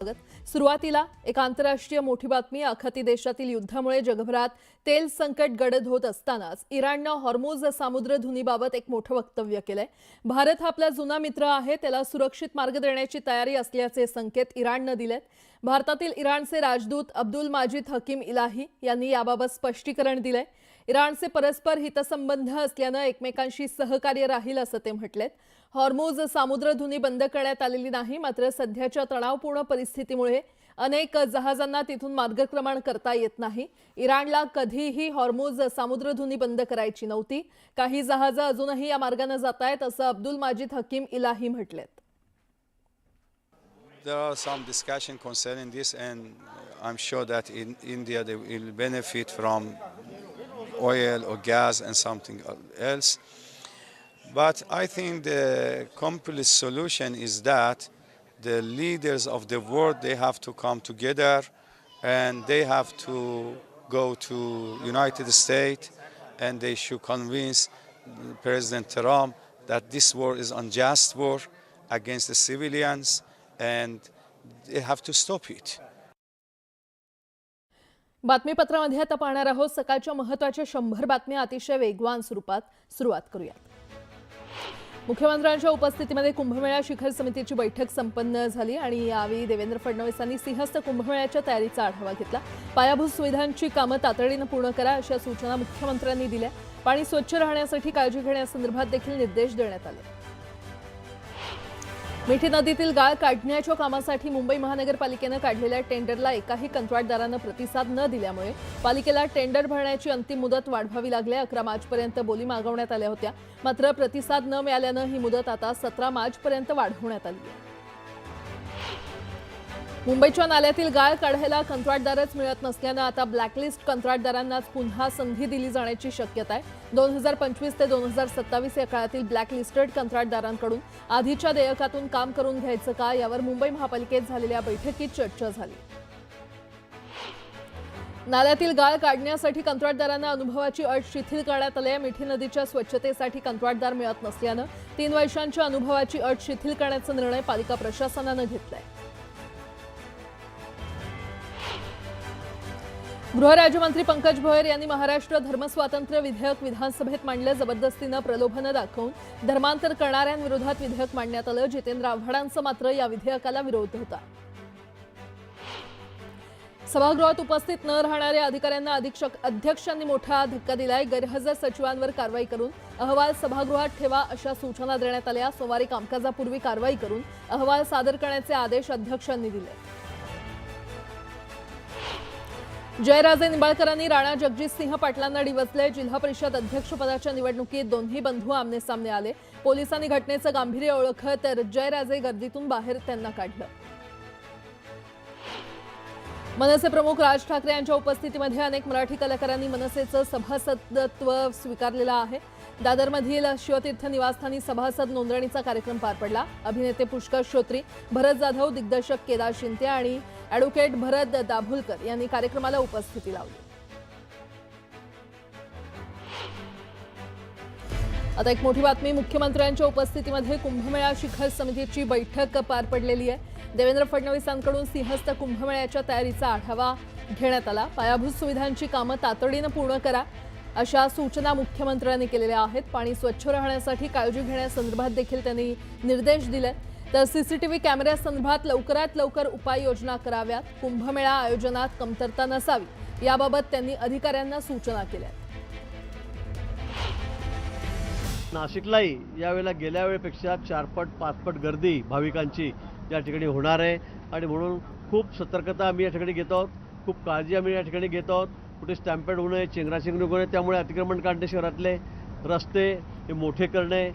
सुरुवातीला एक आंतरराष्ट्रीय मोठी बातमी. आखाती देशातील युद्धामुळे जगभरात तेल संकट गडद होत असतानाच इराणनं हॉर्मुझ सामुद्रधुनीबाबत एक मोठं वक्तव्य केलंय. भारत हा आपला जुना मित्र आहे, त्याला सुरक्षित मार्ग देण्याची तयारी असल्याचे संकेत इराणनं दिलेत. भारतातील इराणचे राजदूत अब्दुल माजिद हकीम इलाही यांनी याबाबत स्पष्टीकरण दिलंय. इराणचे परस्पर हितसंबंध असल्यानं एकमेकांशी सहकार्य राहील असं ते म्हटलेत. हॉर्मुझ सामुद्रधुनी बंद करण्यात आलेली नाही, मात्र सध्याच्या तणावपूर्ण परिस्थितीमुळे अनेक जहाजांना तिथून मार्गक्रमण करता येत नाही. इराणला कधीही हॉर्मुझ सामुद्रधुनी बंद करायची नव्हती. काही जहाजं अजूनही या मार्गाने जात आहेत असं Abdul Majid Hakim Ilahi म्हटलेत. There are some discussion concerning this, and I'm sure that in India they will benefit from oil or gas and something else. But I think the complete solution is that the leaders of the world, they have to come together and they have to go to United States and they should convince President Trump that this war is unjust war against the civilians and they have to stop it. बातमीपत्रामध्ये आता पाहणार आहोत सकाळच्या महत्त्वाच्या 100 बातम्या अतिशय वेगवान स्वरूपात. सुरुवात करूया. मुख्यमंत्र्यांच्या उपस्थितीमध्ये कुंभमेळा शिखर समितीची बैठक संपन्न झाली आणि यावेळी देवेंद्र फडणवीसांनी सिंहस्थ कुंभमेळ्याच्या तयारीचा आढावा घेतला. पायाभूत सुविधांची कामं तातडीने पूर्ण करा अशा सूचना मुख्यमंत्र्यांनी दिल्या. पाणी स्वच्छ राहण्यासाठी काळजी घेण्यासंदर्भात देखील निर्देश देण्यात आले. मिठी नदीतील गाळ काढण्याच्या कामासाठी मुंबई महानगरपालिकेने काढलेल्या टेंडरला एकाही कंत्राटदाराने प्रतिसाद न दिल्यामुळे पालिकेला टेंडर भरण्याची अंतिम मुदत वाढवावी लागली. 11 मार्चपर्यंत बोली मागवण्यात आल्या होत्या, मात्र प्रतिसाद न मिळाल्याने ही मुदत आता 17 मार्चपर्यंत वाढवण्यात आली आहे. मुंबईच्या नाल्यातील गाळ काढायला कंत्राटदारच मिळत नसल्याने आता ब्लॅकलिस्ट कंत्राटदारांनाच पुन्हा संधी दिली जाण्याची शक्यता आहे. 2025 ते 2027 या काळातील ब्लॅकलिस्टेड कंत्राटदारांकडून आधीच्या देयकातून काम करून घ्यायचं का, यावर मुंबई महापालिकेत झालेल्या बैठकीत चर्चा झाली. नाल्यातील गाळ काढण्यासाठी कंत्राटदारांना अनुभवाची अट शिथिल करण्यात आली आहे. मिठी नदीच्या स्वच्छतेसाठी कंत्राटदार मिळत नसल्यानं 3 वर्षांच्या अनुभवाची अट शिथिल करण्याचा निर्णय पालिका प्रशासनाने घेतलाय. गृहराज्यमंत्री पंकज भोयर यांनी महाराष्ट्र धर्मस्वातंत्र्य विधेयक विधानसभेत मांडलं. जबरदस्तीनं प्रलोभनं दाखवून धर्मांतर करणाऱ्यांविरोधात विधेयक मांडण्यात आलं. जितेंद्र आव्हाडांचा मात्र या विधेयकाला विरोध होता. सभागृहात उपस्थित न राहणाऱ्या अधिकाऱ्यांना अध्यक्षांनी मोठा धक्का दिलाय. गैरहजर सचिवांवर कारवाई करून अहवाल सभागृहात ठेवा अशा सूचना देण्यात आल्या. सोमवारी कामकाजापूर्वी कारवाई करून अहवाल सादर करण्याचे आदेश अध्यक्षांनी दिले. जयराजे निंबाळकरांनी राणा जगजितसिंह पाटलांना डिवचले. जिल्हा परिषद अध्यक्षपदाच्या निवडणुकीत दोन्ही बंधू आमने सामने आले. पोलिसांनी घटनेचं गांभीर्य ओळखत जयराजे गर्दीतून बाहेर त्यांना काढलं. मनसे प्रमुख राज ठाकरे यांच्या उपस्थितीमध्ये अनेक मराठी कलाकारांनी मनसेचं सभासदत्व स्वीकारलेलं आहे. दादरमधील शिवतीर्थ निवासस्थानी सभासद नोंदणीचा कार्यक्रम पार पडला. अभिनेते पुष्कर श्रोत्री, भरत जाधव, दिग्दर्शक केदार शिंदे आणि ॲडव्होकेट भरत दाभोलकर यांनी कार्यक्रमाला उपस्थिती लावली. आता एक मोठी बातमी. मुख्यमंत्र्यांच्या उपस्थितीमध्ये कुंभमेळा शिखर समितीची बैठक पार पडलेली आहे. देवेंद्र फडणवीसांकडून सिंहस्थ कुंभमेळ्याच्या तयारीचा आढावा घेण्यात आला. पायाभूत सुविधांची कामं तातडीनं पूर्ण करा अशा सूचना मुख्यमंत्र्यांनी केलेल्या आहेत. पाणी स्वच्छ राहण्यासाठी काळजी घेण्यासंदर्भात देखील त्यांनी निर्देश दिले. तर सीसीटीव्ही कॅमेऱ्यासंदर्भात लवकरात लवकर उपाययोजना कराव्यात. कुंभमेळा आयोजनात कमतरता नसावी याबाबत त्यांनी अधिकाऱ्यांना सूचना केल्या. नाशिकलाही यावेळेला गेल्या वेळेपेक्षा 4 पट 5 पट गर्दी भाविकांची या ठिकाणी होणार आहे आणि म्हणून खूप सतर्कता आम्ही या ठिकाणी घेत आहोत. खूप काळजी आम्ही या ठिकाणी घेत आहोत. कुठे स्टॅम्पेड होऊ नये, चेंगराचेंगरी होऊ नये. त्यामुळे अतिक्रमण काढणे, शहरातले रस्ते हे मोठे करणे,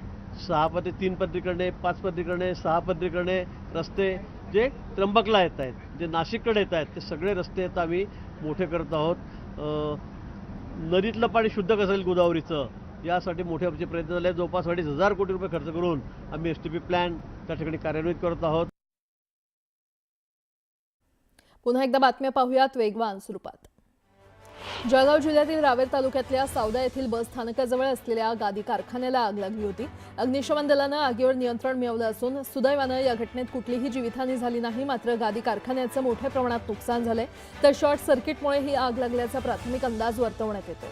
3 पदरी करणे, 5 पदरी करणे, 6 पदरी करणे, रस्ते जे त्र्यंबकला येत आहेत, जे नाशिककडे येत आहेत, ते सगळे रस्ते आता आम्ही मोठे करत आहोत. नदीतलं पाणी शुद्ध कसं येईल गोदावरीचं, यासाठी मोठे आमचे प्रयत्न झाले. जवळपास 2,500 कोटी रुपये खर्च करून आम्ही STP प्लॅन त्या ठिकाणी कार्यान्वित करत आहोत. पुन्हा एकदा बातम्या पाहूयात वेगवान स्वरूपात. जळगाव जिल्ह्यातील रावेर तालुक्यातल्या सावदा येथील बस स्थानकाजवळ असलेल्या गादी कारखान्याला आग लागली होती. अग्निशमन दलानं आगीवर नियंत्रण मिळवलं असून सुदैवानं या घटनेत कुठलीही जीवितहानी झाली नाही. मात्र गादी कारखान्याचं मोठ्या प्रमाणात नुकसान झालंय, तर शॉर्ट सर्किटमुळे ही आग लागल्याचा प्राथमिक अंदाज वर्तवण्यात येतो.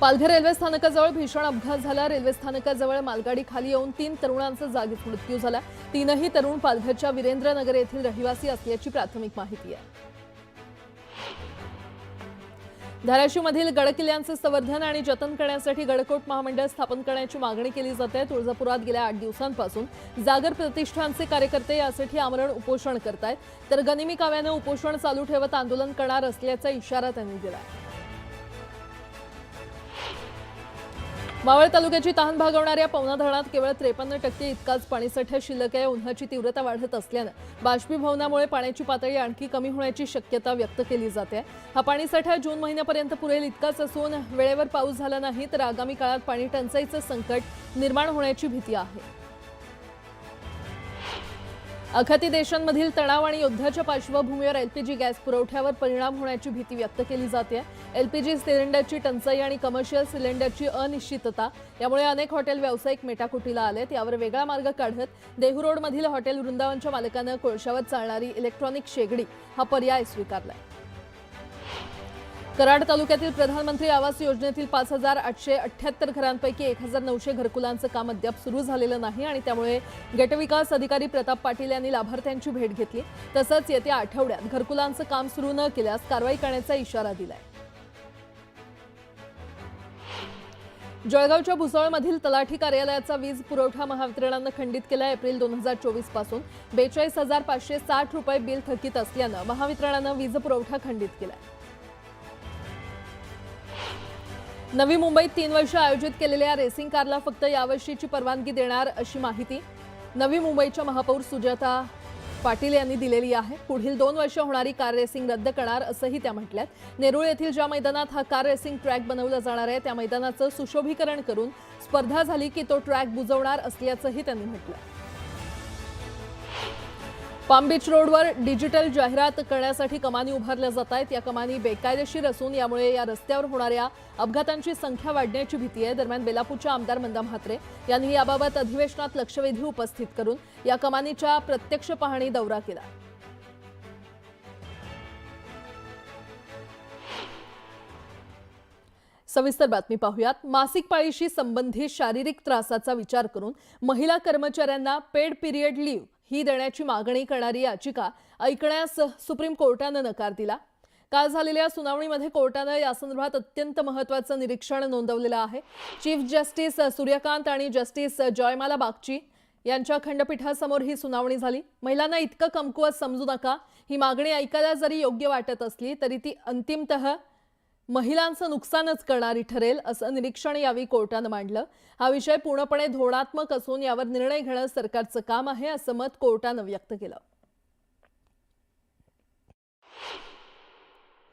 पालघर रेल्वे स्थानकाजवळ भीषण अपघात झाला. रेल्वे स्थानकाजवळ मालगाडी खाली येऊन 3 तरुणांचा जागीच मृत्यू झाला. 3ही तरुण पालघरच्या वीरेंद्रनगर येथील रहिवासी असल्याची प्राथमिक माहिती आहे. धाराशिवमधील गडकिल्ल्यांचे संवर्धन आणि जतन करण्यासाठी गडकोट महामंडळ स्थापन करण्याची मागणी केली जाते. तुळजापुरात गेल्या 8 दिवसांपासून जागर प्रतिष्ठानचे कार्यकर्ते यासाठी आमरण उपोषण करतायत, तर गनिमी काव्यानं उपोषण चालू ठेवत आंदोलन करणार असल्याचा इशारा त्यांनी दिला. मावळ तालुक्याची तहान भागवणाऱ्या पवना धरणात केवळ 53% इतकाच पाणीसाठा शिल्लक आहे. उन्हाची तीव्रता वाढत असल्यानं बाष्पीभवनामुळे पाण्याची पातळी आणखी कमी होण्याची शक्यता व्यक्त केली जाते. हा पाणीसाठा जून महिन्यापर्यंत पुरेल इतकाच असून वेळेवर पाऊस झाला नाही तर आगामी काळात पाणी टंचाईचं संकट निर्माण होण्याची भीती आहे. आखाती देशांमधील तणाव आणि युद्धाच्या पार्श्वभूमीवर एलपीजी गॅस पुरवठ्यावर परिणाम होण्याची भीती व्यक्त केली जाते. एलपीजी सिलेंडरची टंचाई आणि कमर्शियल सिलेंडरची अनिश्चितता यामुळे अनेक हॉटेल व्यावसायिक मेटाकुटीला आलेत. यावर वेगळा मार्ग काढत देहू रोडमधील हॉटेल वृंदावनच्या मालकानं कोळशावर चालणारी इलेक्ट्रॉनिक शेगडी हा पर्याय स्वीकारलाय. कराड तालुक्यातील प्रधानमंत्री आवास योजनेतील 5,878 घरांपैकी 1,900 घरकुलांचं काम अद्याप सुरू झालेलं नाही आणि त्यामुळे गटविकास अधिकारी प्रताप पाटील यांनी लाभार्थ्यांची भेट घेतली. तसंच येत्या आठवड्यात घरकुलांचं काम सुरू न केल्यास कारवाई करण्याचा इशारा दिलाय. जळगावच्या भुसावळमधील तलाठी कार्यालयाचा वीज पुरवठा महावितरणानं खंडित केला. एप्रिल 2024 पासून 42,560 रुपये बिल थकीत असल्यानं महावितरणानं वीज पुरवठा खंडित केलाय. नवी मुंबईत 3 वर्ष आयोजित केलेल्या रेसिंग कारला फक्त यावर्षीची परवानगी देणार अशी माहिती नवी मुंबईच्या महापौर सुजाता पाटील यांनी दिलेली आहे. पुढील 2 वर्ष होणारी कार रेसिंग रद्द करणार असंही त्या म्हटल्यात. नेरूळ येथील ज्या मैदानात हा कार रेसिंग ट्रॅक बनवला जाणार आहे त्या मैदानाचं सुशोभीकरण करून स्पर्धा झाली की तो ट्रॅक बुजवणार असल्याचंही त्यांनी म्हटलं. पाम बीच रोडवर डिजिटल जाहिरात करण्यासाठी कमानी उभारल्या जात आहेत. या कमानी बेकायदेशीर असून यामुळे या रस्त्यावर होणाऱ्या अपघातांची संख्या वाढण्याची भीती आहे. दरम्यान बेलापूरच्या आमदार मंदा म्हात्रे यांनी याबाबत अधिवेशनात लक्षवेधी उपस्थित करून या कमानीच्या प्रत्यक्ष पाहणी दौरा केला. सविस्तर बातमी पाहूयात. मासिक पाळीशी संबंधित शारीरिक त्रासाचा विचार करून महिला कर्मचाऱ्यांना पेड पिरियड लीव्ह ही देण्याची मागणी करणारी याचिका ऐकण्यास सुप्रीम कोर्टानं नकार दिला. काल झालेल्या सुनावणीमध्ये कोर्टानं यासंदर्भात अत्यंत महत्त्वाचं निरीक्षण नोंदवलेलं आहे. चीफ जस्टिस सूर्यकांत आणि जस्टिस जयमाला बागची यांच्या खंडपीठासमोर ही सुनावणी झाली. महिलांना इतकं कमकुवत समजू नका. ही मागणी ऐकायला जरी योग्य वाटत असली तरी ती अंतिमतः महिलांचं नुकसानच करणारी ठरेल असं निरीक्षण यावेळी कोर्टानं मांडलं. हा विषय पूर्णपणे धोरणात्मक असून यावर निर्णय घेणं सरकारचं काम आहे असं मत कोर्टानं व्यक्त केलं.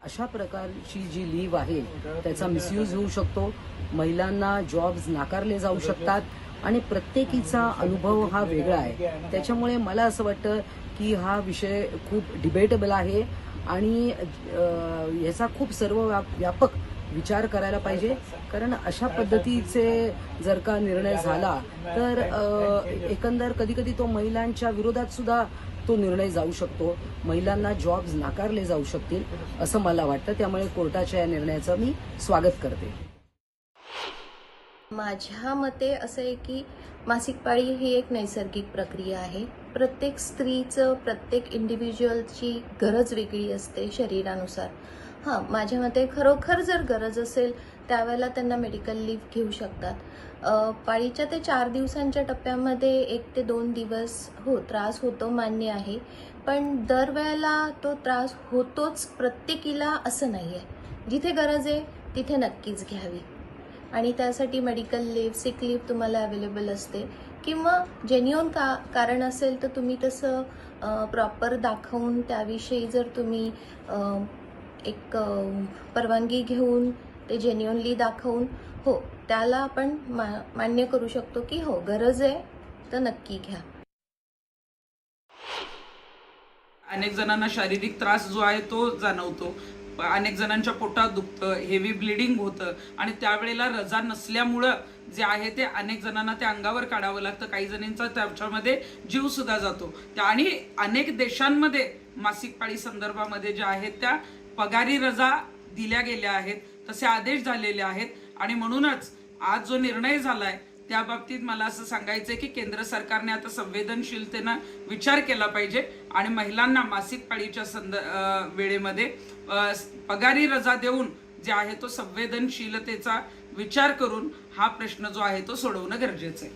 अशा प्रकारची जी लीव्ह आहे त्याचा मिसयूज होऊ शकतो. महिलांना जॉब्स नाकारले जाऊ शकतात आणि प्रत्येकीचा अनुभव हा वेगळा आहे. त्याच्यामुळे मला असं वाटतं की हा विषय खूप डिबेटेबल आहे आणि याचा खूप सर्वव्यापक विचार करायला पाहिजे. कारण अशा पद्धतीचे जर का निर्णय झाला तर एकंदर कधी तो महिलांच्या विरोधात सुद्धा तो निर्णय जाऊ शकतो. महिलांना जॉब्स नाकारले जाऊ शकतील असं मला वाटतं. त्यामुळे कोर्टाच्या या निर्णयाचं मी स्वागत करते. माझ्या मते असं आहे की मासिक पाळी ही एक नैसर्गिक प्रक्रिया आहे. प्रत्येक स्त्रीचं प्रत्येक इंडिव्हिज्युअलची गरज वेगळी असते शरीरानुसार. हां, माझ्या मते खरोखर जर गरज असेल त्यावेळेला त्यांना मेडिकल लीव्ह घेऊ शकतात. पाळीच्या ते 4 दिवसांच्या टप्प्यामध्ये 1 ते 2 दिवस त्रास होतो मान्य आहे, पण दरवेळेला तो त्रास होतोच प्रत्येकीला असं नाही आहे. जिथे गरज आहे तिथे नक्कीच घ्यावी आणि त्यासाठी मेडिकल लीव्ह सिक लीव्ह तुम्हाला अवेलेबल असते किंवा जेन्युइन कारण असेल तर तुम्ही तसं प्रॉपर दाखवून त्याविषयी जर तुम्ही एक परवानगी घेऊन ते जेन्युइनली दाखवून त्याला आपण मान्य करू शकतो की गरज आहे तर नक्की घ्या. अनेक जणांना शारीरिक त्रास जो आहे तो जाणवतो, अनेक जणांच्या पोटात दुखतं, हेवी ब्लिडिंग होतं आणि त्यावेळेला रजा नसल्यामुळं जे आहे ते अनेक जणांना ते अंगावर काढावं लागतं, काही जणांचा त्याच्यामध्ये जीव सुद्धा जातो. आणि अनेक देशांमध्ये मासिक पाळी संदर्भामध्ये ज्या आहेत त्या पगारी रजा दिल्या गेल्या आहेत, तसे आदेश झालेले आहेत. आणि म्हणूनच आज जो निर्णय झालाय त्या बाबतीत मला असं सांगायचंय की केंद्र सरकारने आता संवेदनशीलतेनं विचार केला पाहिजे आणि महिलांना मासिक पाळीच्या वेळेमध्ये पगारी रजा देऊन जे आहे तो संवेदनशीलतेचा विचार करून हा प्रश्न जो आहे तो सोडवणं गरजेचं आहे.